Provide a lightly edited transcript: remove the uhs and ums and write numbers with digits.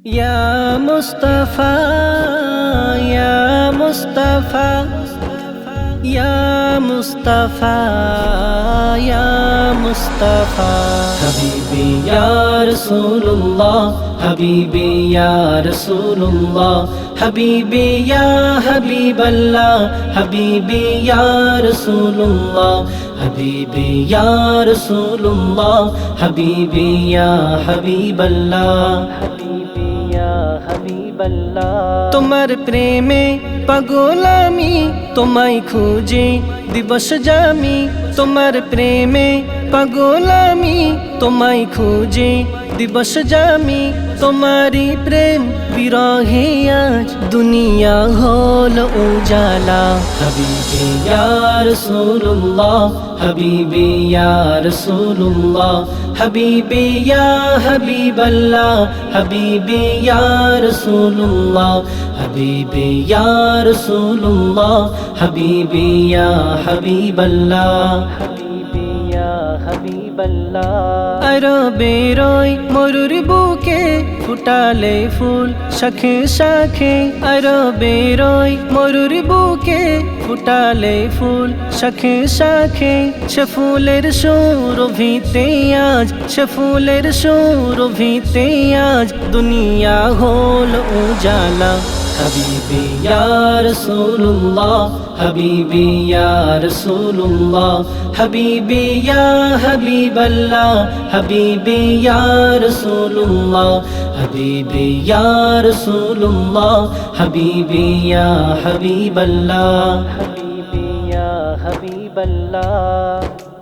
Ya Mustafa, Ya Mustafa, Ya Mustafa, Ya Mustafa. Habibi Ya Rasulullah, Habibi Ya Rasulullah, Habibi Ya Habiballah, Habibi Ya Rasulullah, Habibi Ya Rasulullah, Habibi Ya Habiballah, Habibi Ya Habiballah. তোমার প্রেমে পাগল আমি, তোমায় খুঁজে দিবস জামি। তোমার প্রেমে পাগল আমি, তোমায় খুঁজে দিবস জামি। তোমারি প্রেম বিরহে আজ দুনিয়া হল উজালা। হাবিবি ইয়া রাসূলুল্লাহ, হাবিবি ইয়া রাসূলুল্লাহ, হাবিবি ইয়া হাবিবাল্লাহ, হাবিবি ইয়া রাসূলুল্লাহ, হাবিবি ইয়া রাসূলুল্লাহ, হাবিবি ইয়া হাবিবাল্লাহ, হাবিবি ইয়া হাবিবাল্লাহ। আরবেরই মরুর বুকে ফুটালে ফুল শাখে শাখে। আরবেরই মরুর বুকে ফুটালে ফুল শাখে শাখে। সে ফুলের সুরভিতে আজ, সে ফুলের সুরভিতে আজ দুনিয়া হল উজালা। হাবিবি ইয়া রাসূলুল্লাহ, হাবিবি ইয়া রাসূলুল্লাহ, হাবিবি ইয়া হাবিবাল্লাহ, হাবিবি ইয়া রাসূলুল্লাহ, হাবিবি ইয়া রাসূলুল্লাহ, হাবিবি ইয়া হাবিবাল্লাহ, হাবিবি ইয়া হাবিবাল্লাহ।